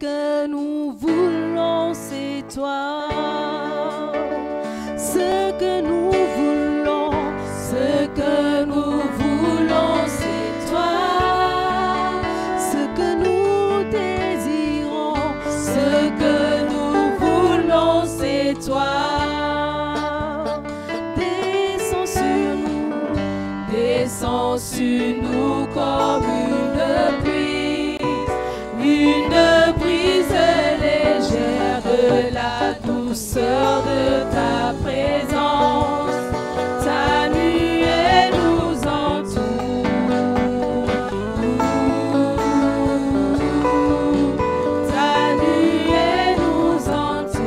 que nous voulons, c'est toi. Ce que nous voulons, ce que nous voulons, c'est toi. Ce que nous désirons, ce que nous voulons, c'est toi. Descends sur nous comme une brise légère de la douceur de ta présence. Ta nuée nous entoure, ta nuée nous entoure.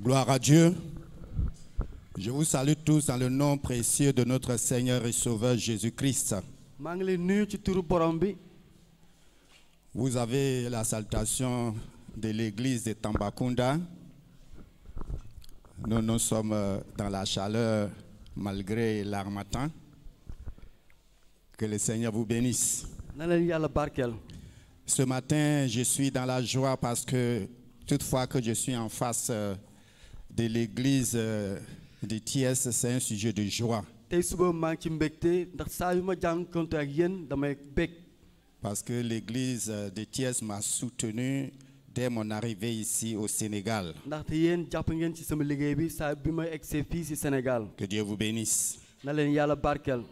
Gloire à Dieu. Je vous salue tous dans le nom précieux de notre Seigneur et Sauveur Jésus-Christ. Vous avez la salutation de l'église de Tambacounda. Nous sommes dans la chaleur malgré l'harmattan. Que le Seigneur vous bénisse. Ce matin, je suis dans la joie parce que toutefois que je suis en face de l'église de Thiès, c'est un sujet de joie. Parce que l'église de Thiès m'a soutenu dès mon arrivée ici au Sénégal. Que Dieu vous bénisse.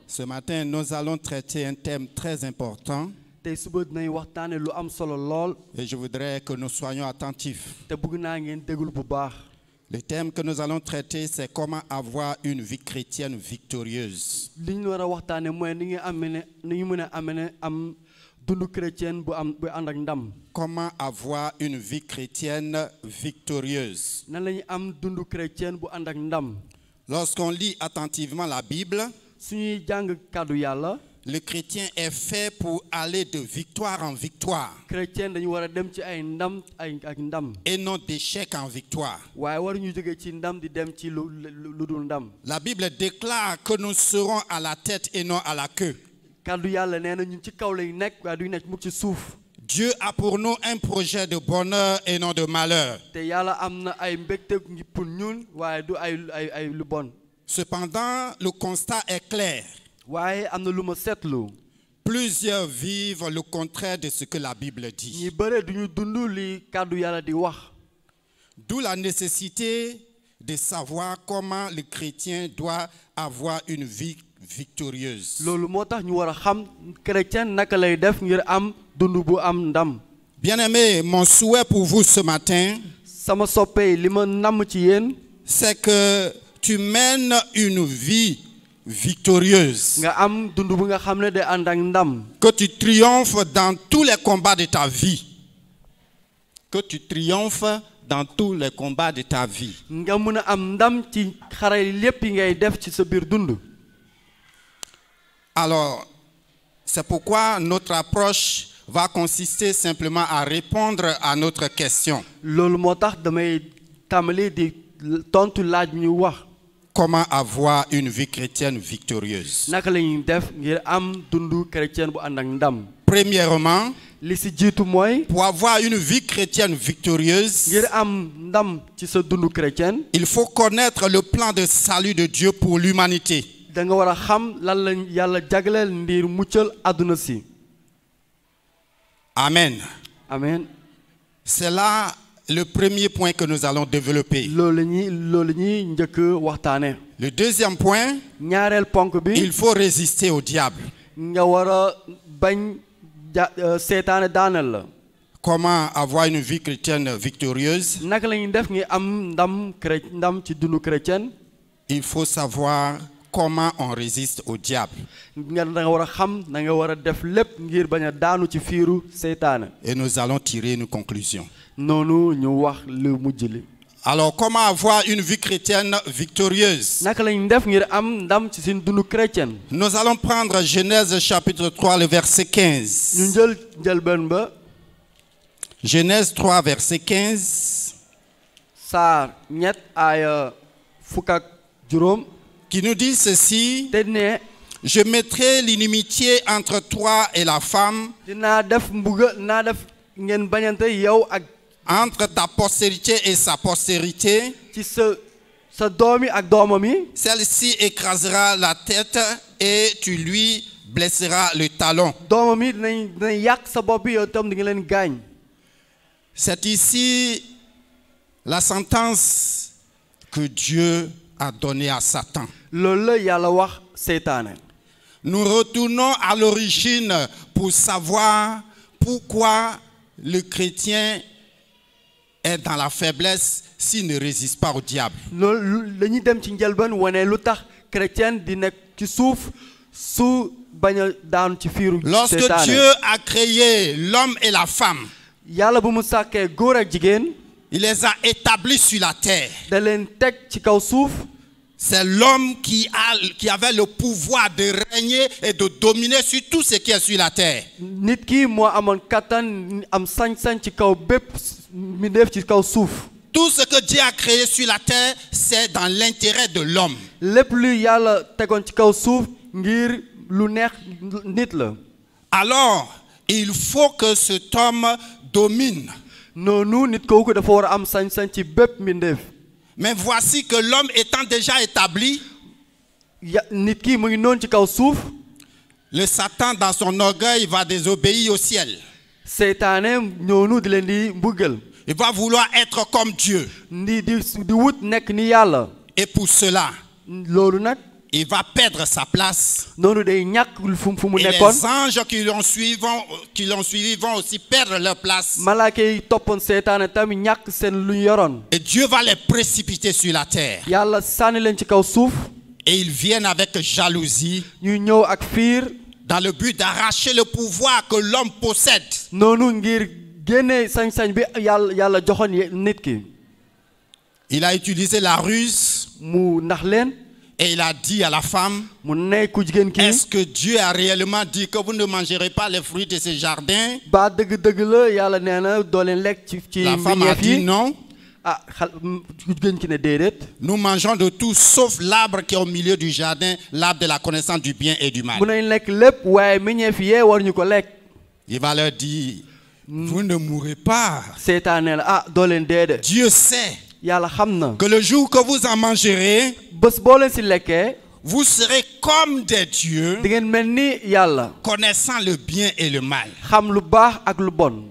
Ce matin, nous allons traiter un thème très important. Et je voudrais que nous soyons attentifs. Le thème que nous allons traiter, c'est comment avoir une vie chrétienne victorieuse. Comment avoir une vie chrétienne victorieuse. Lorsqu'on lit attentivement la Bible, le chrétien est fait pour aller de victoire en victoire et non d'échec en victoire. La Bible déclare que nous serons à la tête et non à la queue. Dieu a pour nous un projet de bonheur et non de malheur. Cependant, le constat est clair. Plusieurs vivent le contraire de ce que la Bible dit. D'où la nécessité de savoir comment le chrétien doit avoir une vie victorieuse. Bien-aimé, mon souhait pour vous ce matin, c'est que tu mènes une vie victorieuse. Que tu triomphes dans tous les combats de ta vie. Que tu triomphes dans tous les combats de ta vie. Alors, c'est pourquoi notre approche va consister simplement à répondre à notre question. Comment avoir une vie chrétienne victorieuse? Premièrement, pour avoir une vie chrétienne victorieuse, il faut connaître le plan de salut de Dieu pour l'humanité. Amen. Amen. C'est là le premier point que nous allons développer. Le deuxième point, il faut résister au diable. Comment avoir une vie chrétienne victorieuse? Il faut savoir comment on résiste au diable. Et nous allons tirer une conclusion. Alors, comment avoir une vie chrétienne victorieuse? naka lañ def ngir am ndam ci seen dundu chrétien. Nous allons prendre Genèse chapitre 3, le verset 15. ñu jël njëlbeen ba. Genèse 3, verset 15. saar ñett aaya fukk ak juróom. Qui nous dit ceci: te ne je mettrai l'inimitié entre toi et la femme, dinaa def mbuga naa def ngeen bañante yow ak entre ta postérité et sa postérité. ci sa doomi ak doomam yi. Celle-ci écrasera la tête et tu lui blesseras le talon. doomam yi dinañ yàq sa bopp bi yow tam di nga leen gaañ. C'est ici la sentence que Dieu a donnée à Satan. loolu la yàlla wax seytaane. Nous retournons à l'origine pour savoir pourquoi le chrétien est dans la faiblesse s'il ne résiste pas au diable. loolu dañuy dem ci njëlbeen wane lu tax chrétien di nekk ci suuf su bañ a daanu ci fiiru Lorsque seytaane. Dieu a créé l'homme et la femme, yàlla bu mu sàkkee góor ak jigéen. il les a établis sur la terre. da leen teg ci kaw suuf. C'est l'homme qui avait le pouvoir de régner et de dominer sur tout ce qui est sur la terre. nit ki moo amoon kattan am sañ-sañ ci kaw bépp mbindeef ci kaw suuf. Tout ce que Dieu a créé sur la terre, c'est dans l'intérêt de l'homme. lépp lu yàlla tegoon ci kaw suuf ngir lu neex nit la. Alors, il faut que cet homme domine. noonu nit kooku dafa war a am sañ-sañ ci bépp mbindeef. Mais voici que l'homme étant déjà établi, nit ki mu ngi noonu ci kaw suuf. le Satan dans son orgueil va désobéir au ciel. seytaane noonu di leen di mbuggal. Il va vouloir être comme Dieu. di wut nekk ni yàlla. Et pour cela, loolu nag. il va perdre sa place. noonu day ñàkk fu mu Et nekkoon. les anges qui l'ont suivi vont aussi perdre leur place. malaaka yi toppoon seytaane tamit ñàkk seen lu ñu yoroon. Et Dieu va les précipiter sur la terre. yàlla sànni leen ci kaw suuf. Et ils viennent avec jalousie, ñu ñëw ak fiir. dans le but d'arracher le pouvoir que l'homme possède. noonu ngir génne sañ-sañ bi yàlla joxoon nit ki. Il a utilisé la ruse mu nax leen. et il a dit à la femme: mu ne ku jigéen ki. est-ce que Dieu a réellement dit que vous ne mangerez pas les fruits de ce jardin? ba dëgg la yàlla nee na doo leen lekk ci La femme a meññeef dit yi. non. ku jigéen ki ne déedéet. Nous mangeons de tout sauf l'arbre qui est au milieu du jardin, l'arbre de la connaissance du bien et du mal. mu nañ lekk lépp waaye meññeef yee war ñu ko lekk. Il va leur dire: vous ne mourrez pas. seytaane la doo leen déedéet. Dieu sait yàlla xam na. que le jour que vous en mangerez, bés boo leen si lekkee. vous serez comme des dieux, di ngeen mel ni yàlla. connaissant le bien et le mal. xam lu baax ak lu bon.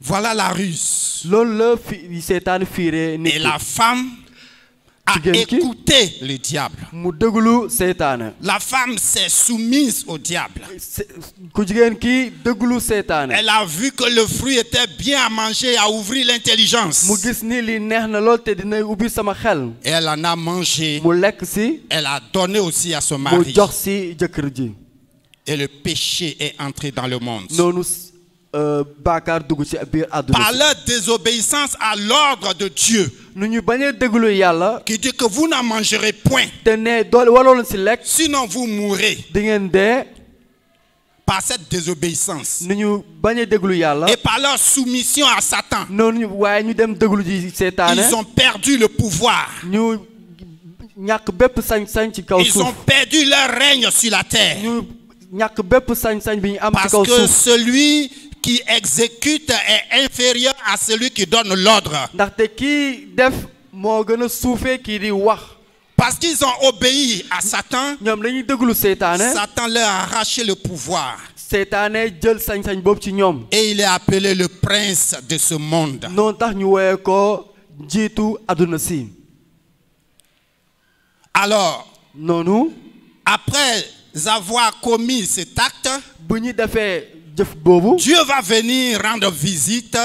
Voilà la ruse. loolu la seytaane fiiree nit Et ki. la femme a Jigéen ki. écouté le diable. mu déglu seytaane. La femme s'est soumise au diable. ku jigéen ki déglu seytaane. Elle a vu que le fruit était bien à manger, à ouvrir l'intelligence. mu gis ni li neex na lool te dina ubbi sama xel. Et elle en a mangé. mu lekk si. Elle a donné aussi à son mu mari. jox si jëkkër ji. Et le péché est entré dans le monde. noonu baakaar dugg ci biir àdduna Par si. leur désobéissance à l'ordre de Dieu, nu ñu bañ a déglu yàlla. qui dit que vous n'en mangerez point, te ne doole waroon si lekk. sinon vous mourrez. di ngeen dee. Par cette désobéissance nu ñu bañ a déglu yàlla. et par leur soumission à Satan, noonu waaye ñu dem déglu ji seytaane. ils ont perdu le pouvoir. ñu ñàkk bépp sañ-sañ ci kaw Ils suuf. ont perdu leur règne sur la terre. ñu ñàkk bépp sañ-sañ bi ñu am ci Parce kaw que suuf. celui qui exécute est inférieur à celui qui donne l'ordre. ndaxte kii def moo gën a suufee kii di wax. Parce qu'ils ont obéi à Satan, ñoom dañuy déglu seytaane. Satan leur a arraché le pouvoir. seytaane jël sañ-sañ boobu ci ñoom. Et il est appelé le prince de ce monde. noonu tax ñu woowee ko njiitu àdduna si. Alors, noonu après avoir commis cet acte, bu ñu defee jëf boobu. Dieu va venir rendre visite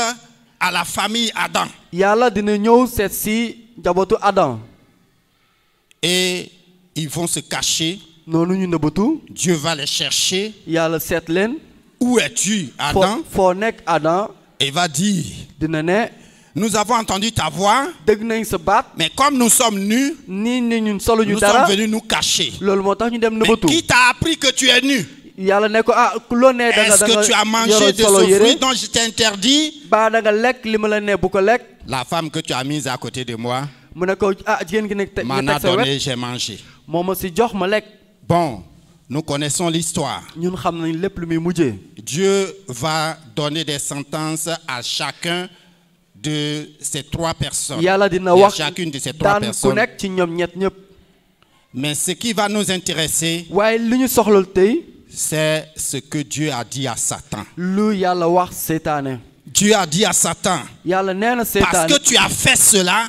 à la famille Adam. yàlla dina ñëw seet si njabootu Adam. Et ils vont se cacher. noonu ñu nëbbatu. Dieu va les chercher. yàlla seet leen. Où es-tu, Adam? foo nekk Adam. Et il va dire: dina ne. Nous avons entendu ta voix, dégg nañ sa baat mais comme nous sommes nus, nii ni ñun solo ñu nous sommes dara venus nous cacher. loolu moo tax ñu dem Mais nëbatu qui t'a appris que tu es nu? yàlla ne ko ah loo nee da nga Est-ce que tu as mangé yoro de solo ce fruit yére dont je t'ai interdit? baa da nga lekk li ma la ne bu ko lekk La femme que tu as mise à côté de moi mu ne ko ah jigéen gi nekk m'en nga a teg sa wet donné, j'ai mangé. moo ma si jox ma lekk Bon, nous connaissons l'histoire. ñun xam nañ lépp lu muy mujjee Dieu va donner des sentences à chacun de ces trois personnes. yàlla dina Et à wax chacune de ces trois daan ku personnes. nekk ci ñoom ñett ñëpp Mais ce qui va nous intéresser, waaye li ñu soxlal tey c'est ce que Dieu a dit à Satan. lu yàlla wax seytaane Dieu a dit à Satan, yàlla nee na parce seytaane que tu as fait cela,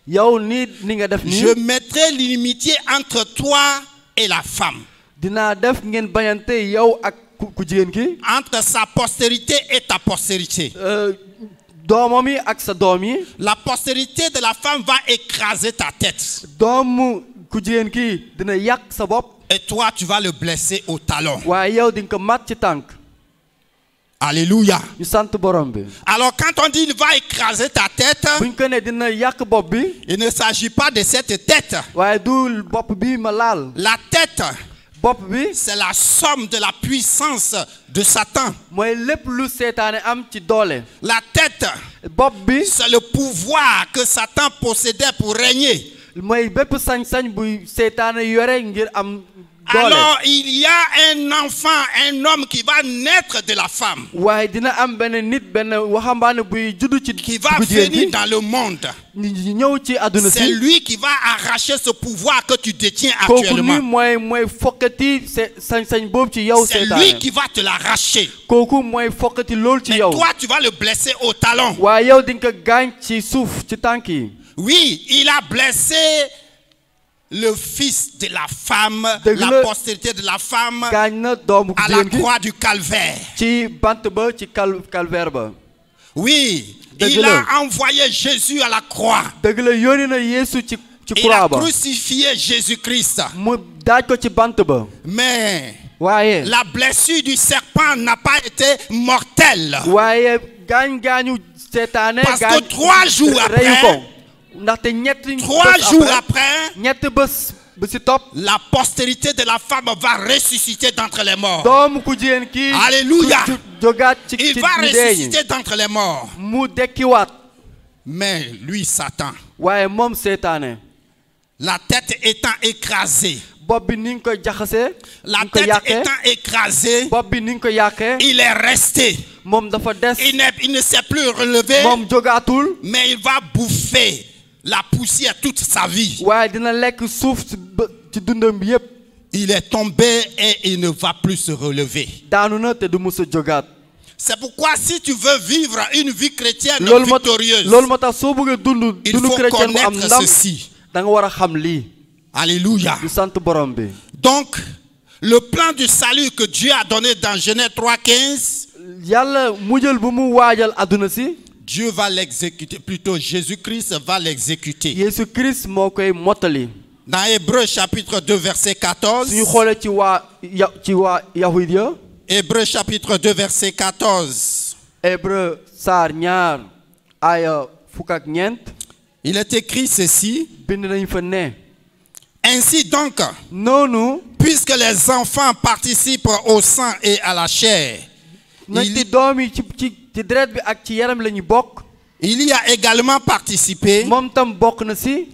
yow ni nga def je nii mettrai l'inimitié entre toi et la femme, dinaa def ngeen bañante yow ak ku jigéen ki entre sa postérité et ta postérité. doomam yi ak sa doom yi La postérité de la femme va écraser ta tête. doomu ku jigéen ki dina yàq sa bopp Et toi, tu vas le blesser au talon. waaye yow di nga ko mat ci tànk Alléluia. ñu sant borom bi Alors, quand on dit il va écraser ta tête, buñ ko ne dina yàq bopp bi il ne s'agit pas de cette tête. waaye du bopp bi ma laal La tête, bopp bi c'est la somme de la puissance de Satan. mooy lépp lu seytaane am ci doole La tête, bopp bi c'est le pouvoir que Satan possédait pour régner. mooy bépp sañ-sañ buy seytaane yore ngir am doole Alors, il y a un enfant, un homme qui va naître de la femme, waaye dina am benn nit benn waxambaane buy juddu ci qui va ku jigéen venir ki dans le monde. ñëw ci àdduna C'est si lui qui va arracher ce pouvoir que tu détiens kooku ni actuellement. mooy fokkati sañ-sañ boobu ci yow C'est lui seytaane qui va te l'arracher. kooku mooy fokkati loolu ci Mais yow toi, tu vas le blesser au talon. waaye yow di nga ko gaañ ci suuf ci tànk yi Oui, il a blessé le fils de la femme, Dëgg la la. postérité de la femme, gaañ na doomu ku à la jigéen ki croix du calvaire. ci bant ba ci calvaire ba Oui, Dëgg il la. a envoyé Jésus à la croix. dëgg la yónni na Yeesu ci Il croix a ba crucifié Jésus-Christ. mu daaj ko ci bant ba Mais waaye la blessure du serpent n'a pas été mortelle. waaye gaañu seytaane Parce que 3 jours reyu ko après, ndaxte ñett 3 bés jours après, ñett bés bu si topp la postérité de la femme va ressusciter d'entre les morts. doomu ku jigéen ki Alléluia. jógaat ci Il va ñu dee ñi ressusciter d'entre les morts. mu dekkiwaat Mais lui, Satan, waaye moom seytaane la tête étant écrasée, bopp bi ni nga koy jaxasee la ni nga ko tête yàqee étant écrasée, bopp bi ni nga ko yàqee il est resté. moom dafa des Il ne s'est plus relevé, moom jógaatul mais il va bouffer la poussière toute sa vie. waaye dina lekk suuf ci dundam bi yépp Il est tombé et il ne va plus se relever. daanu na te du mus a jógaat C'est pourquoi si tu veux vivre une vie chrétienne loolu victorieuse, moo tax soo bëggee dund il dundu faut chrétien bu am connaître ndam ceci. da nga war a xam lii Alléluia. du sant borom bi Donc, le plan du salut que Dieu a donné dans Genèse 3,15, yàlla mujjal bu mu waajal àdduna si Dieu va l'exécuter, plutôt Jésus-Christ va l'exécuter. Yeesu Christ moo koy mottali Dans Hébreux chapitre 2 verset 14, suñu xoolee ci waa yahud ya Hébreux chapitre 2 verset 14, Hébreu saar ñaar aaya fukk ak ñeent il est écrit ceci: bind nañ fa ne Ainsi donc, noonu puisque les enfants participent au sang et à la chair, nag il ci doom yi ci deret bi ak ci yaram la ñu bokk y a également participé moom tam bokk na si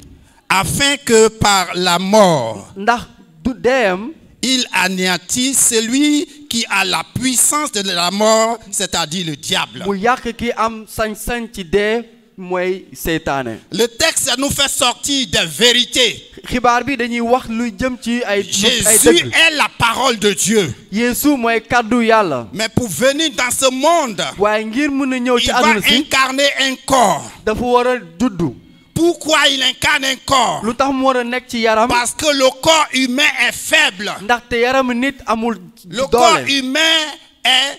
afin que par la mort, ndax du deeyam il anéantit celui qui a la puissance de la mort, c'est-à-dire le diable. mu yàq ki am sañ-sañ ci dee mooy seytaane Le texte nous fait sortir des vérités. xibaar bi dañuy wax luy jëm ci ay Jésus dëgg est la parole de Dieu. Yeesu mooy kàddu yàlla Mais pour venir dans ce monde, waaye ngir mën a ñëw il ci va àdduna si incarner un corps. dafa war a juddu Pourquoi il incarne un corps? lu tax mu war a nekk ci yaram Parce que le corps humain est faible. ndaxte yaram nit amul Le corps doole humain est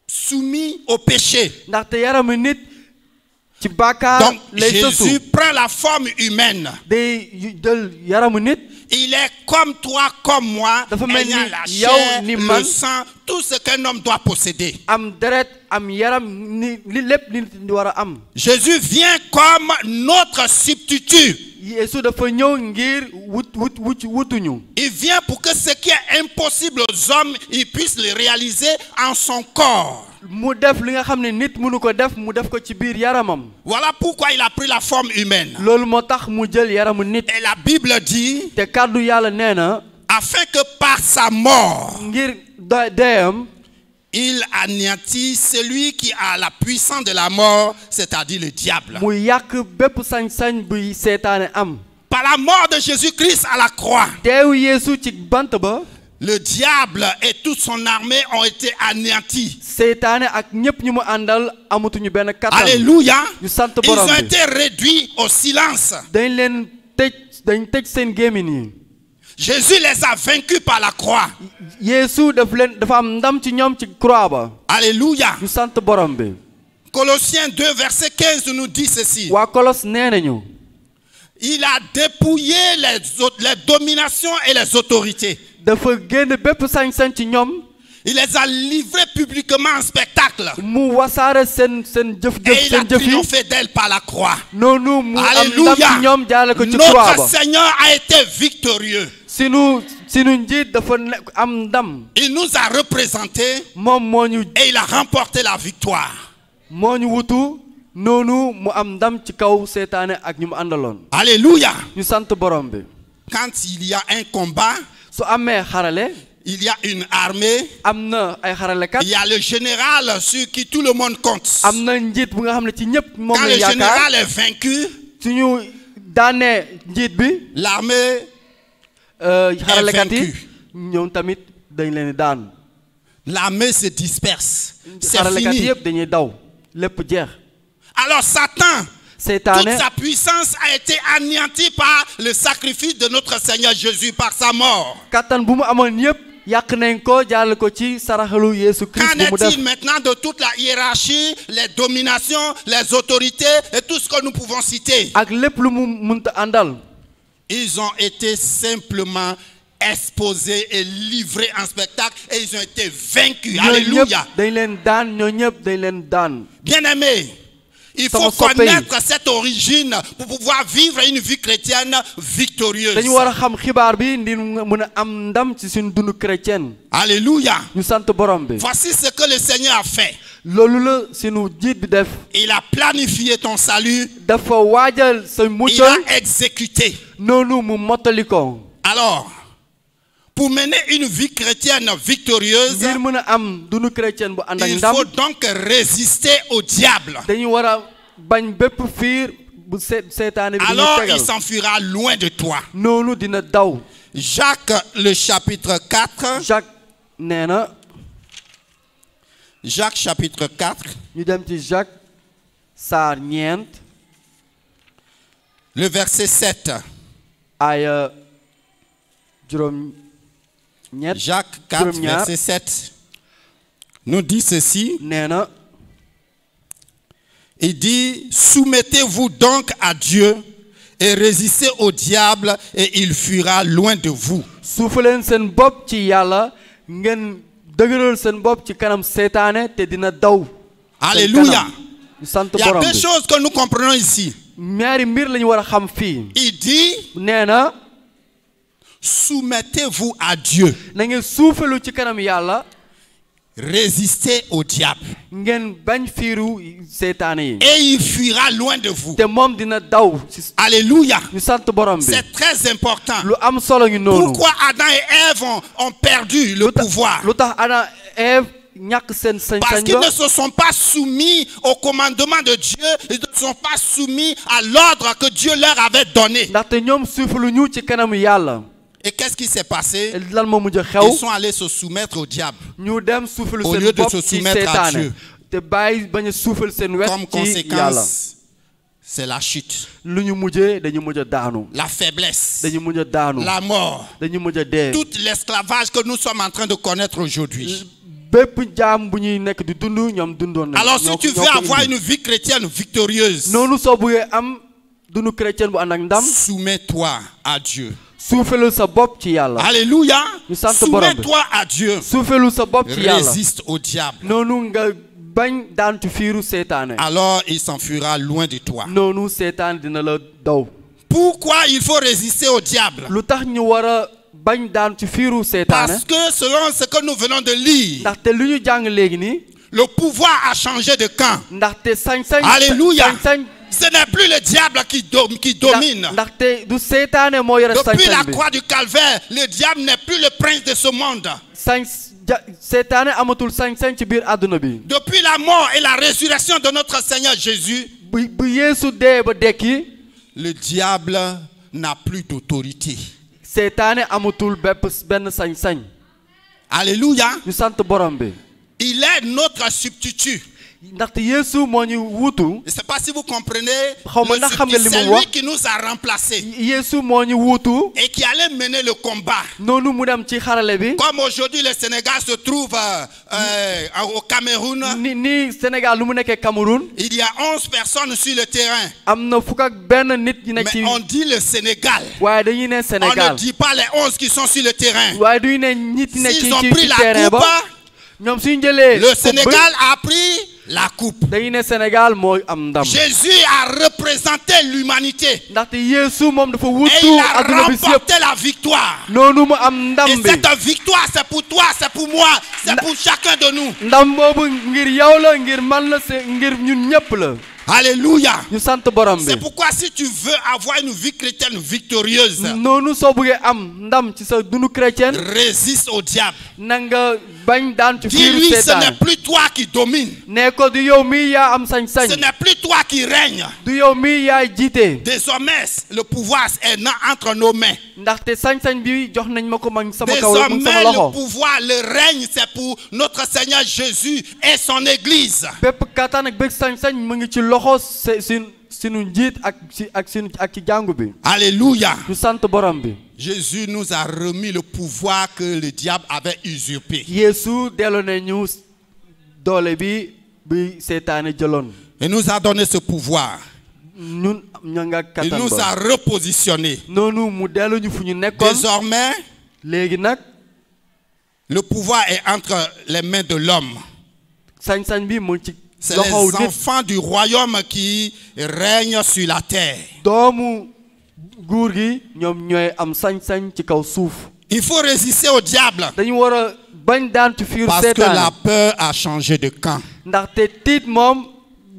soumis au péché. ndaxte yaram nit ci bàkkaar Donc lay Jésus sosu prend la forme humaine. day jël yaramu nit Il est comme toi, comme moi, dafa mel ayant ni la yow chair, ni le man sang, tout ce qu'un homme doit posséder. am deret am yaram ni li lépp li nit di war a am. Jésus vient comme notre substitut. Yeesu dafa ñëw ngir wutuñu. Il vient pour que ce qui est impossible aux hommes, ils puissent le réaliser en son corps. mu def li nga xam ne nit mënu ko def mu def ko ci biir yaramam. Voilà pourquoi il a pris la forme humaine. loolu moo tax mu jël yaramu nit. Et la Bible dit, te kàddu yàlla nee na. afin que par sa mort, ngir deeyam il anéantit celui qui a la puissance de la mort, c'est-à-dire le diable. mu yàq bépp sañ-sañ buy seetaane am. Par la mort de Jésus-Christ à la croix, teewu Yeesu ci bant ba. le diable et toute son armée ont été anéantis. seetaane ak ñépp ñu mu àndal amatuñu benn kattan. Alléluia. ñu sant Ils borom ont bi. été réduits au silence. dañ tëj seen gémmiñ yi. Jésus les a vaincus par la croix. Yeesu dafa am ndam ci ñoom ci croix ba. Alléluia. ñu sant borom bi. Colossiens 2 verset 15 nous dit ceci. waa Kolos nee nañu. Il a dépouillé les dominations et les autorités. dafa génn bépp sañ-sañ ci ñoom. Il les a livrés publiquement en spectacle. mu wasaare seen jëf Et il a seen jëf yi. triomphé d'elle par la croix. noonu mu am ndam Alléluia. ci ñoom jaarale ko ci croix Notre ba. Seigneur a été victorieux. sinu njiit dafa am ndam. Il nous a représentés moom moo ñu et il a remporté la victoire. wutu. noonu mu am ndam ci kaw seetaane ak ñu mu àndaloon. Alléluia. ñu sant borom bi. Quand il y a un combat, su amee xarale. il y a une armée. am na ay xaralekat. Il y a le général sur qui tout le monde compte. am na njiit bu nga xam ne ci ñépp moom Quand la le yaakaar. général est vaincu, suñu daanee njiit bi. l'armée xaralekat yi vaincu. ñoom tamit dañ leen daan. l'armée se disperse. C'est xaralekat fini. yépp dañuy daw lépp jeex. Alors Satan, toute seytaane sa puissance a été anéantie par le sacrifice de notre Seigneur Jésus, par sa mort. kattan bu mu amoon yépp yàq nañ ko jaarale ko ci saraxalu Yeesu Christ Qu'en bu mu def. est-il maintenant de toute la hiérarchie, les dominations, les autorités et tout ce que nous pouvons citer? ak lépp lu mu mënta àndal. Ils ont été simplement exposés et livrés en spectacle et ils ont été vaincus. ñoo Alléluia. ñëpp dañ leen daan ñoo ñëpp dañ leen daan. Bien-aimés, il faut connaître cette origine pour pouvoir vivre une vie chrétienne victorieuse. dañu war a xam xibaar bi ndi mën a am ndam ci suñu dundu chrétien. Alléluia. ñu sant borom bi. Voici ce que le Seigneur a fait. loolu la suñu jiit bi def. Il a planifié ton salut. dafa waajal sa Il muccal. a exécuté. noonu mu mottali ko. Alors, pour mener une vie chrétienne victorieuse, ngir mën a am dundu chrétien bu ànd ak il ndam. faut donc résister au diable. dañu war a bañ bépp fiir bu seetaane bi dañuy Alors il tegal. s'enfuira loin de toi. noonu dina daw. Jacques le chapitre 4. Jacques nee na. Jacques chapitre 4. ñu dem ci Jacques saar ñeent. Le verset 7. aaya juróom ñett. Jacques 4 juróom-ñaar. verset 7 nous dit ceci. nee na. Il dit, soumettez-vous donc à Dieu et résistez au diable et il fuira loin de vous. suufaleen seen bopp ci yàlla ngeen dëgëral seen bopp ci kanam seetaane te dina daw. Alléluia. ñu sant Il y a borom deux bi. choses que nous comprenons ici. ñaari mbir lañu war a xam fii. Il dit, nee na. soumettez-vous à Dieu. na ngeen suufalu ci kanam yàlla. Résistez au diable. ngeen bañ fiiru seetaane yi. Et il fuira loin de vous. te moom dina daw. Alléluia. ñu sant borom bi. C'est très important. lu am solo ngi noonu. Pourquoi Adam et Ève ont perdu le pouvoir? lu tax Adam Ève ñàkk seen Parce sañ-sañ qu'ils ba. ne se sont pas soumis au commandement de Dieu. Ils ne sont pas soumis à l'ordre que Dieu leur avait donné. ndaxte ñoom suufalu ñu ci kanamu yàlla. Et qu'est-ce qui s'est passé? lan moo mujj Ils xew. sont allés se soumettre au diable. ñu dem suufalu Au lieu seen de bopp se ci soumettre à seetaane. Dieu. te bàyyi bañ a suufal seen wet Comme ci yàlla. conséquence, c'est la chute, lu ñu mujjee dañu mujj a daanu. la faiblesse, dañu mujj a daanu. la mort, dañu mujj a dee. tout l'esclavage que nous sommes en train de connaître aujourd'hui. bépp jaam bu ñuy nekk di dund ñoom dundoon nañ. Alors si tu veux avoir une vie chrétienne victorieuse, noonu soo buggee am dundu chrétien bu ànd ak ndam. soumets-toi à Dieu. suufelul sa bopp ci yàlla. Alléluia. ñu sant borom bi. Soumets-toi à Dieu. suufelul sa bopp ci yàlla. Résiste au diable. noonu nga bañ daan ci fiiru seetaane. Alors il s'enfuira loin de toi. noonu seetaan dina la daw. Pourquoi il faut résister au diable? lu tax ñu war a bañ daan ci fiiru seetaane. Parce que selon ce que nous venons de lire, ndaxte lu ñu jàng léegi nii. le pouvoir a changé de camp. ndaxte sañ-sañ. Alléluia. sañ-sañ. Ce n'est plus le diable qui domine. ndaxte du seetaane moo yore Depuis la sañ-sañ bi. croix du calvaire, le diable n'est plus le prince de ce monde. seetaane amatul sañ-sañ ci biir àdduna bi. Depuis la mort et la résurrection de notre Seigneur Jésus, bu Yeesu dee ba dekki. le diable n'a plus d'autorité. seetaane amatul benn sañ-sañ. Alléluia. ñu sant borom bi. Il est notre substitut. ndaxte Yeesu moo ñu wuutu. Je ne sais pas si vous comprenez. C'est lui qui nous a remplacés. Yeesu moo ñu wuutu. Et qui allait mener le combat. noonu mu dem ci xarale bi. Comme aujourd'hui le Sénégal se trouve au Cameroun. ni Sénégal lu mu nekkee Cameroun. Il y a 11 personnes sur le terrain. am na fukk ak benn nit ñi nekk ci. Mais on dit le Sénégal. waaye dañuy ne Sénégal. On ne dit pas les 11 qui sont sur le terrain. waaye duñu ne nit ñi nekk S'ils ont pris la terrain ba. coupe, ñoom suñu jëlee. le Sénégal a pris la coupe. dañuy ne Sénégal mooy am ndam. Jésus a représenté l'humanité. ndaxte Yeesu moom dafa Et wuutu il a adduna bi si yëpp. remporté la victoire. noonu mu am ndam Et bi. cette victoire, c'est pour toi, c'est pour moi, c'est pour chacun de nous. ndam boobu ngir yow la ngir man la ngir ñun ñëpp la. Alléluia. ñu sant borom bi. C'est pourquoi si tu veux avoir une vie chrétienne victorieuse, noonu soo buggee am ndam ci sa dundu chrétien. résiste au diable. na nga bañ daan ci fiiru Dis-lui, ce seetaan. n'est plus toi qui domine. ne ko du yow mii yaa am sañ-sañ. Ce n'est plus toi qui règne. du yow mii yaay jiite. Désormais, le pouvoir est entre nos mains. ndaxte sañ-sañ bi jox nañ ma ko man sama kaw la mu sama Désormais, loxo. le pouvoir, le règne, c'est pour notre Seigneur Jésus et son Église. bépp kattan ak bépp sañ-sañ mu ngi ci loxo sunu njiit ak ci jàngu bi. Alléluia. ñu sant borom bi. Jésus nous a remis le pouvoir que le diable avait usurpé. Yeesu delloo nañu doole bi seetaane jëloon. Il nous a donné ce pouvoir. ñun ña nga Il kattan nous a ba. repositionné. noonu mu dellu ñu fu ñu nekkoon. Désormais, léegi nag le pouvoir est entre les mains de l'homme. sañ-sañ bi mu ci C'est loxow les nit. enfants du royaume qui règnent sur la terre. doomu nguur gi ñoom ñooy am sañ-sañ ci kaw suuf. Il faut résister au diable. dañu war a bañ daan ci fiir Parce que la seetaane. peur a changé de camp. ndaxte tiit moom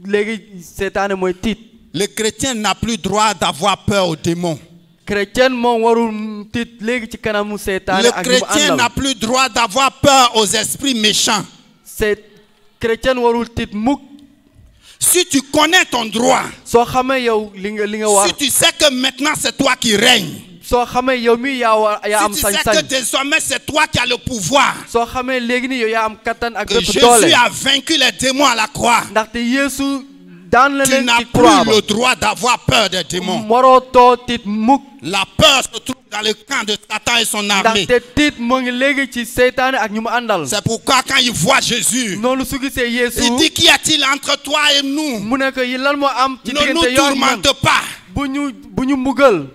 léegi seetaane mooy tiit. Le chrétien n'a plus droit d'avoir peur aux démons. chrétien moom warul tiit léegi ci kanamu seetaane Le ak ñu mu chrétien n'a àndal. plus droit d'avoir peur aux esprits méchants. chrétien warul tiit mukk. Si tu connais ton droit, soo xamee yow li nga war. si tu sais que maintenant c'est toi qui règnes, soo xamee yow mi yaa am si tu sais que sañ-sañ. désormais c'est toi qui as le pouvoir, soo xamee léegi ni yow yaa am kattan ak que bépp doole. Jésus a vaincu les démons à la croix, ndaxte Yeesu daan la tu leen n'as ci croix plus ba. le droit d'avoir peur des démons. waroo too tiit mukk. La peur se trouve dans le camp de Satan et son armée. ndaxte tiit moo ngi léegi ci seytaane ak ñu mu àndal. C'est pourquoi quand il voit Jésus, noonu su gisee Yeesu. il dit, qu'y a-t-il entre toi et nous? mu ne ko yi lan moo am ci Ne nous diggante yow ak man. tourmente pas. bu ñu mbugal.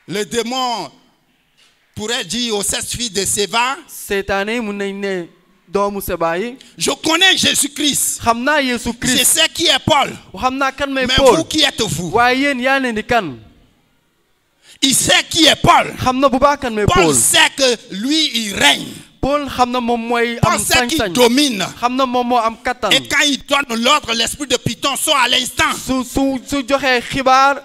Le démon pourrait dire aux 7 filles de Séva, seytaane yi mun nañ ne doomu Seba yi. je connais Jésus-Christ. xam naa Yeesu Je Christ. sais qui est Paul. xam naa kan may Mais Paul. vous, qui êtes-vous? waaye yéen yaa leen di kan. Il sait qui est Paul. xam na bu baax kan may Paul Paul. sait que lui, il règne. Paul xam na moom mooy am Paul sait qu'il sañ-sañ. domine. xam na moom moo am kattan. Et quand il donne l'ordre, l'esprit de Python sort à l'instant. su joxee xibaar.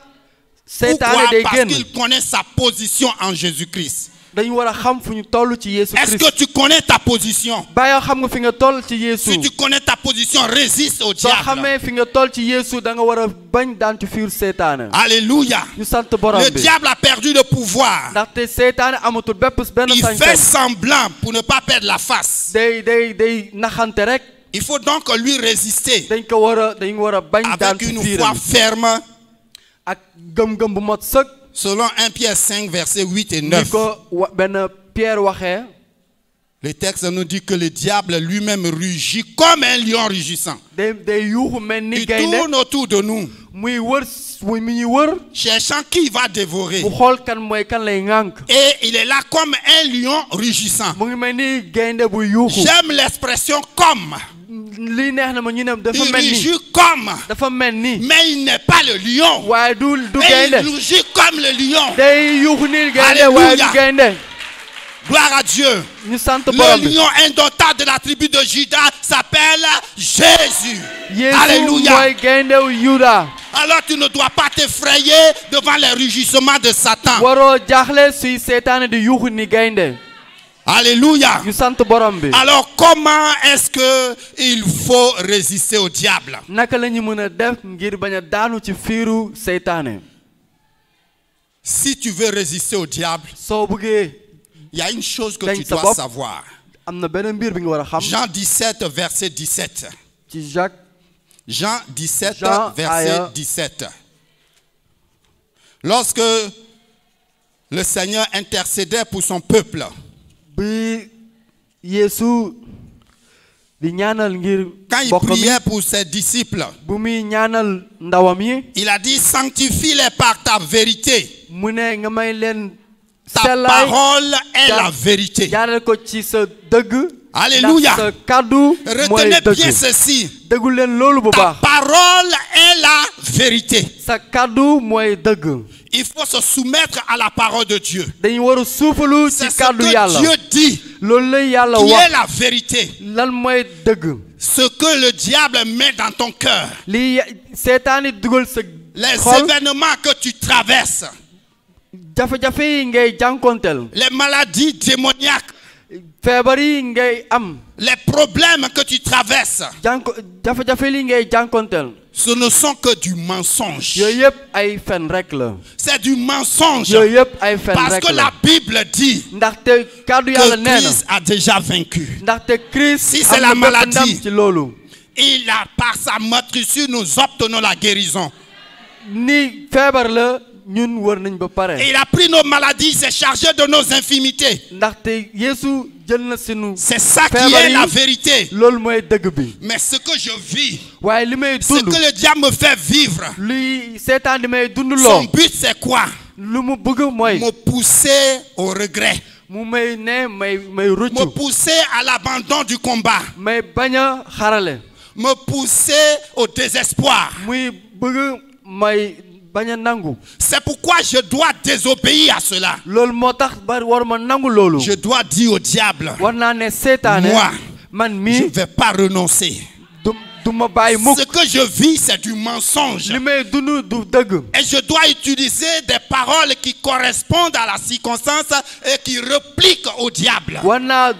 seytaane Pourquoi? day Parce génn. qu'il connaît sa position en Jésus-Christ. dañu war a xam fu ñu toll ci Yeesu Est-ce Christ. que tu connais ta position? bàyyi xam nga fi nga toll ci Yeesu. Si tu connais ta position, résiste au soo diable. xamee fi nga toll ci Yeesu da nga war a bañ daan ci fiir seytaane. Alléluia. ñu sant borom Le bi. diable a perdu le pouvoir. ndaxte seytaane amatul benn Il fait sañ-sañ. semblant pour ne pas perdre la face. day naxante rek. Il faut donc lui résister dañu war a bañ daan avec ci une fiiram. foi ferme. ak gëm-gëm bu mot sëkk. Selon 1 Pierre 5, versets 8 et ni 9. ko benn Pierre waxee. Le texte nous dit que le diable lui-même rugit comme un lion rugissant. day yuuxu mel ni Il gaynde tourne autour de nous, muy wër muy mi ñuy wër cherchant qui va dévorer. mu xool kan mooy kan lay ŋànk Et il est là comme un lion rugissant. mu ngi mel ni gaynde bu yuuxu J'aime l'expression comme. lii neex na ma ñu ne dafa Il mel ni rugit comme. dafa mel ni Mais il n'est pas le lion. waaye du Et gaynde il rugit comme le lion. day yuuxu ni gaynde Alléluia. waaye du gaynde Gloire à Dieu. ñu sant borom Le bi lion indomptable de la tribu de Juda s'appelle Jésus. Yeesu Alléluia. mooy gaynde Yuda Alors tu ne dois pas t'effrayer devant les rugissements de Satan. waroo jaaxle suy seetaane di yuuxu ni gaynde Alléluia. ñu sant borom bi Alors comment est-ce que il faut résister au diable? naka la ñu mën a def ngir bañ a daanu ci fiiru seytaane Si tu veux résister au diable, soo bëggee il y a une chose que Dañ tu sa dois bopp. savoir. am na benn mbir bi nga war a xam Jean 17, verset 17. ci Jacques Jean 17, Jean, verset aya. 17. Lorsque le Seigneur intercédait pour son peuple, bi Yeesu di ñaanal ngir quand il bokkam yi priait pour ses disciples, bu muy ñaanal ndawam yi il a dit, sanctifie-les par ta vérité. mu ne nga may leen Ta sellaay parole est Ja- la vérité. jaarale ko ci sa dëgg Alléluia. ndax sa kàddu mooy Retenez bien dëgg ceci. dëggu leen loolu bu Ta baax parole est la vérité. sa kàddu mooy dëgg Il faut se soumettre à la parole de Dieu. dañu war a suufalu ci C'est ce kàddu que yàlla Dieu dit loolu la yàlla qui est wax la vérité. lan mooy dëgg Ce que le diable met dans ton cœur. li seetaani dugal sa Les xol événements que tu traverses. jafe-jafe yi ngay jànkonteel Les maladies démoniaques. feebar yi ngay am Les problèmes que tu traverses. jafe-jafe li ngay jànkonteel Ce ne sont que du mensonge. yooyu yëpp ay fen rek la C'est du mensonge. yooyu yëpp ay fen Parce rek que la la Bible dit ndaxte kàddu yàlla que nee na Christ a déjà vaincu. ndaxte Christ Si c'est am la na bépp maladie. ndam ci loolu Il a, par sa meurtrissure, nous obtenons la guérison. ni feebar la ñun wër nañ ba pare Et il a pris nos maladies, il s'est chargé de nos infimités. ndaxte Yeesu jël na sunu C'est ça qui feebar est la yi vérité. loolu mooy dëgg bi Mais ce que je vis, waaye li may ce dund que le diable me fait vivre, luy seetaan di may dund son loo but c'est quoi? lu mu bëgg mooy Me pousser au regret, mu may ne may me rëccu pousser à l'abandon du combat, may bañ a xarale me pousser au désespoir. muy bëgg may bañ a nangu C'est pourquoi je dois désobéir à cela. loolu moo tax ba war ma nangu loolu Je dois dire au diable, war naa ne seetaane moi, man je ne mii vais pas renoncer. du ma bàyyi mukk Ce que je vis, c'est du mensonge. li may dund du dëgg Et je dois utiliser des paroles qui correspondent à la circonstance et qui repliquent au diable. war naa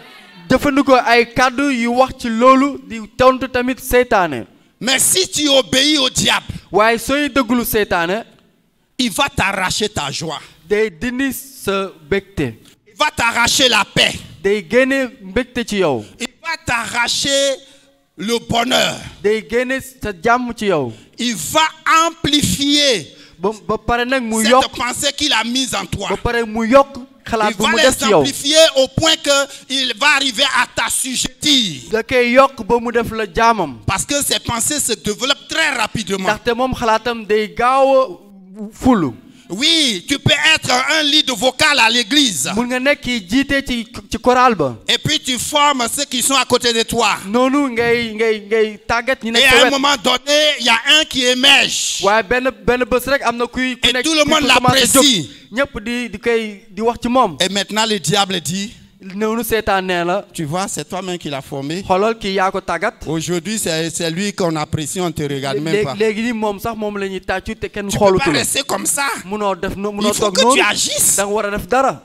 jëfandikoo ay kàddu yu wax ci loolu di tontu tamit seytaane Mais si tu obéis au diable, waaye sooy dëggulu seytaane il va t'arracher ta joie. day dindi sa mbégte Il va t'arracher la paix. day génne mbégte ci yow Il va t'arracher le bonheur. day génne sa jàmm ci yow Il va amplifier ba pare nag mu cette yokk pensée qu'il a mise en toi. ba pare mu yokk Il xalaat bu va mu def les ci yow amplifier au point qu'il va arriver à t'assujettir. da koy yokk ba mu def la jaamam Parce que ces pensées se développent très rapidement. ndaxte moom xalaatam day gaaw a fulu Oui, tu peux être un leader vocal à l'église. mun nga nekk jiite ci chorale ba Et puis tu formes ceux qui sont à côté de toi. noonu ngay tàggat ñi Et nekk à sa un wet moment donné, il y a un qui émerge. waaye benn bés rek am na kuy ku Et nekk tout le monde ku commencé l'apprécie. jóg ñëpp di koy di wax ci moom Et maintenant le diable dit, noonu seetaan nee la tu vois, c'est toi-même qui l'as formé. xoolal kii yaa ko tàggat Aujourd'hui, c'est lui qu'on apprécie, on ne te regarde même pas. léegi nii moom sax moom la ñuy tàccu te kenn Tu ne peux xoolutu pas la rester comme ça. munoo def Il munoo faut toog que tu noonu agisses. da nga war a def dara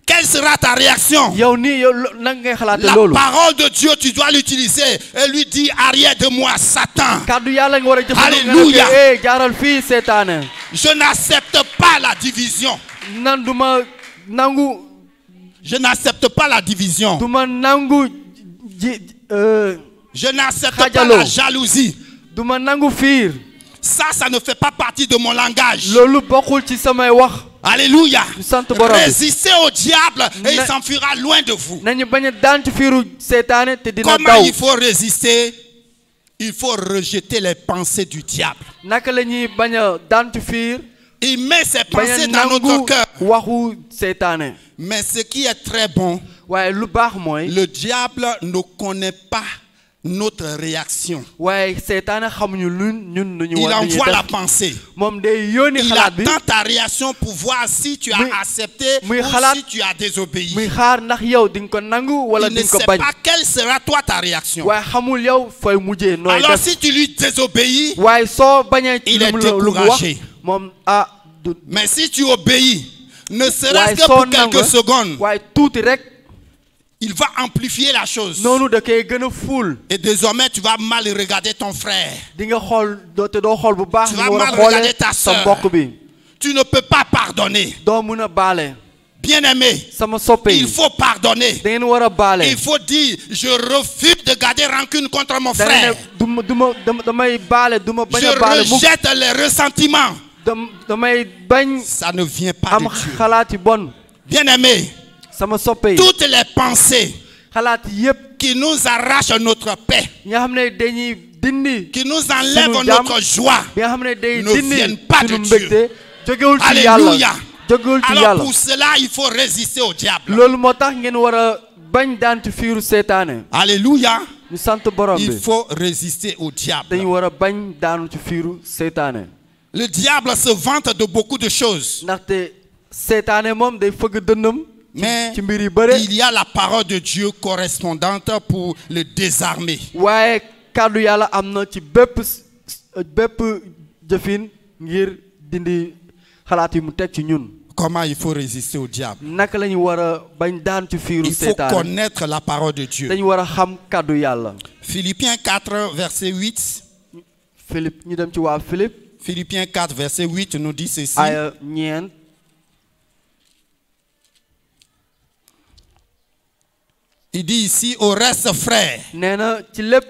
Quelle sera ta réaction? yow nii yow nag ngay xalaate La loolu parole de Dieu, tu dois l'utiliser et lui dire, arrière de moi, Satan. kàddu yàlla nga war a jëfandikoo Alléluia. nga ne jaaral fii seetaane Je n'accepte pas la division. nan du ma nangu Je n'accepte pas la division. du ma nangu Je n'accepte pas Khadjalo. la jalousie. du ma nangu fiir Ça ne fait pas partie de mon langage. loolu bokkul ci samay wax Alléluia. ñu sant borom bi. Résistez au diable et il s'enfuira loin de vous. nañu bañ a daan ci fiiru seytaane te dina Comment daw. il faut résister? Il faut rejeter les pensées du diable. naka la ñuy bañ a daan ci fiir. Il met ses bañ pensées a dans notre nangu cœur. waxu seytaane. Mais ce qui est très bon, waaye lu baax mooy. le diable ne connaît pas notre réaction. waaye seytaane xamuñu ñun nu ñu Il war envoie la pensée. moom day yónni Il xalaat bi. attend ta réaction pour voir si tu as accepté muy ou xalaat, si tu as désobéi. muy xaar ndax yow di nga ko nangu wala Il di ne nga ko sait bañ. pas quelle sera toi ta réaction. waaye xamul yow fooy mujjee nooy Alors def. si tu lui désobéis, waaye soo bañee ci il est lu mu wax découragé. moom du. mais si tu obéis, ne waaye serait-ce que soo pour nangu quelques secondes, waaye tuuti rek il va amplifier la chose. noonu da koy gën a ful. Et désormais, tu vas mal regarder ton frère. di nga xool te doo xool bu baax. Tu ni vas nga war a mal regarder xoolee ta sa sœur. mbokk bi. Tu ne peux pas pardonner. doo mun a baale. Bien-aimé, sama soppe yi il faut pardonner. da ngeen war a baale. Il faut dire, je refuse de garder rancune contre mon da ngeen frère. ne damay baale du ma bañ Je a baale mukk. rejette les ressentiments. damay bañ Ça ne vient pas de am Dieu. xalaat yi bon. Bien-aimé, sama soppe yi toutes les pensées xalaat yépp qui nous arrachent notre paix, nga xam ne dañuy dindi. qui nous enlèvent Sunu jàmm. notre joie, bi nga xam ne day ne dindi viennent pas de sunu Dieu. mbégte. jógewul ci Alléluia. yàlla. jógewul ci Alors yàlla. pour cela, il faut résister au diable. loolu moo tax ngeen war a bañ daan ci fiiru seytaane. Alléluia. ñu sant borom Il bi. faut résister au diable. dañu war a bañ daanu ci fiiru seytaane. Le diable se vante de beaucoup de choses. ndaxte seytaane moom day fëgg dënnam. Mais ci mbir yu bëre. il y a la parole de Dieu correspondante pour le désarmer. waaye kàddu yàlla am na ci bépp jëfin ngir dindi xalaat yi mu teg ci ñun. Comment il faut résister au diable? naka la ñu war a bañ daan ci fiiru Il faut seytaane. connaître la parole de Dieu. dañu war a xam kàddu yàlla. Philippiens 4, verset 8. Philippe ñu dem ci waa Philippe. Philippiens 4, verset 8 nous dit ceci. aya ñeent. Il dit ici, au reste, frère, nee na ci lépp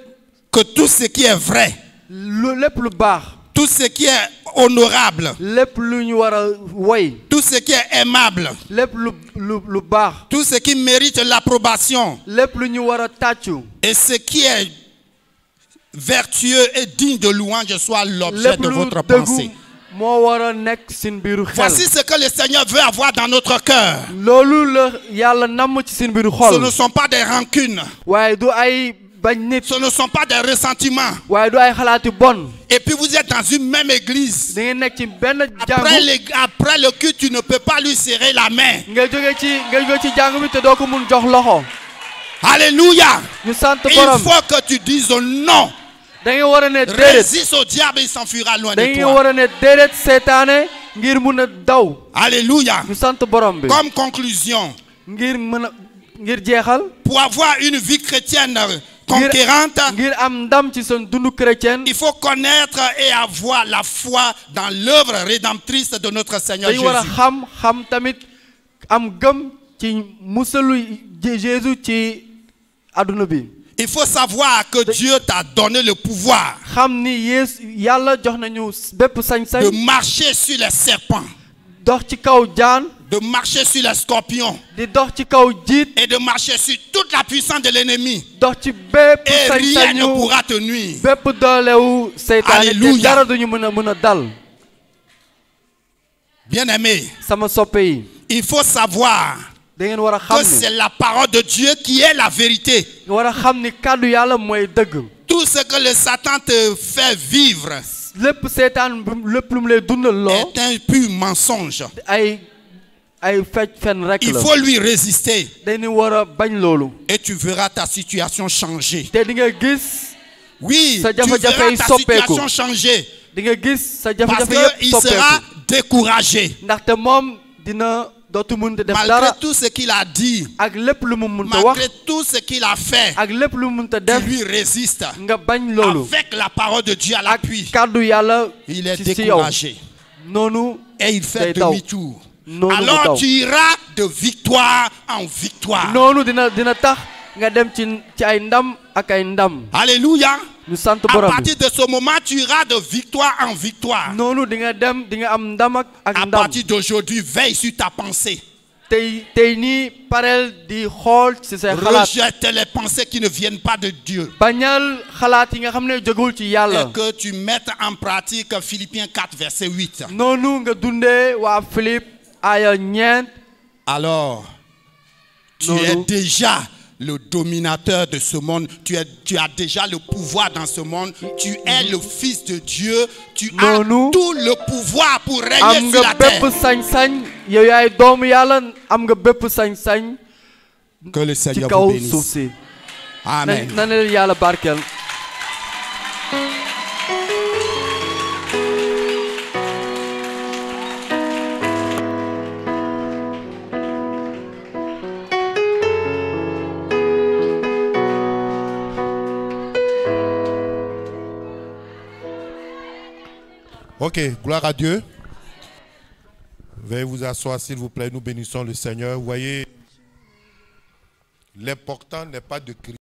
que tout ce qui est vrai, lépp lu baax. tout ce qui est honorable, lépp lu ñu war a woy. tout ce qui est aimable, lépp lu baax. tout ce qui mérite l'approbation lépp lu ñu war a tàccu. et ce qui est vertueux et digne de louange soit l'objet lépp de lu votre dëggu pensée. moo war a nekk seen biiru xel. Voici ce que le Seigneur veut avoir dans notre cœur. loolu la yàlla namm ci seen biiru Ce ne xol. sont pas des rancunes, waaye du ay bañ nit. ce ne sont pas des ressentiments. waaye du ay xalaati bon. Et puis vous êtes dans une même église. da ngeen nekk ci benn Après jàngu. après le culte, tu ne peux pas lui serrer la main. nga jóge ci jàngu bi te doo ko mun jox loxo. Alléluia. ñu sant Il borom. faut que tu dises non. da ngeen war a ne déedéet. Résiste au diable, il s'enfuira loin da de ngeen toi. war a ne déedéet seytaane ngir mun a daw. Alléluia. ñu sant borom bi. Comme conclusion, ngir jeexal. pour avoir une vie chrétienne conquérante, ngir am ndam ci seen dundu chrétien. il faut connaître et avoir la foi dans l'œuvre rédemptrice de notre Seigneur dañu war a Jésus. xam tamit am gëm ci musalu Jésus ci àdduna bi. Il faut savoir que Dieu t'a donné le pouvoir xam ni yàlla jox nañu bépp de sañ-sañ. marcher sur les serpents, dox ci kaw jaan. de marcher sur les scorpions di dox ci kaw jiit. et de marcher sur toute la puissance de l'ennemi. dox ci bépp Et rien ne sañ-sañu pourra te nuire. bépp doolewu seytaane. Alléluia. te dara duñu mën a dal. Bien-aimé, sama soppe yi. il faut savoir da ngeen war a que xam c'est ni. la parole de Dieu qui est la vérité. war a xam ni kàddu yàlla mooy dëgg. Tout ce que le Satan te fait vivre lépp seytaan lépp lu mu lay dundal loo. est un pur mensonge. ay fen rek Il la. faut lui résister dañu war a bañ loolu. et tu verras ta situation changer. te di nga gis. Oui, Sa tu jafe-jafe verras yi ta soppeeku. situation changer di nga gis sa parce jafe-jafe yëpp qu'il sera soppeeku. découragé. ndaxte moom dina dootu mun def Malgré dara. tout ce qu'il a dit, ak lépp lu mu mun ta wax. malgré tout ce qu'il a fait, ak lépp lu mu mun ta tu def. lui résistes. nga bañ loolu. Avec la parole de Dieu à ak l'appui, kàddu yàlla. il est ci yow. découragé noonu. et il fait day daw. demi-tour. noonu mu Alors daw. tu iras de victoire en victoire. noonu dina tax nga dem ci ay ndam ak ay ndam. Alléluia. ñu sant À borom bi partir de ce moment, tu iras de victoire en victoire. noonu di nga dem di nga am ndam ak À ndam partir d'aujourd'hui, veille sur ta pensée. tey nii pareel di xool ci say xalaat Rejette les pensées qui ne viennent pas de Dieu. bañal xalaat yi nga xam ne jógewul ci yàlla Et que tu mettes en pratique Philippiens 4, verset 8. noonu nga dundee waa Philippe aaya ñeent Alors, tu Non, es non. déjà le dominateur de ce monde. Tu as déjà le pouvoir dans ce monde. Tu es le Fils de Dieu. Tu as Non, non. tout le pouvoir pour am régner sur nga la terre. bépp sañ-sañ yow yaay doomu yàlla am nga bépp sañ-sañ Que le ci Seigneur kaw vous suuf bénisse. si Amen. na leen yàlla barkeel Ok, gloire à Dieu. Veuillez vous asseoir, s'il vous plaît. Nous bénissons le Seigneur. Vous voyez, l'important n'est pas de crier.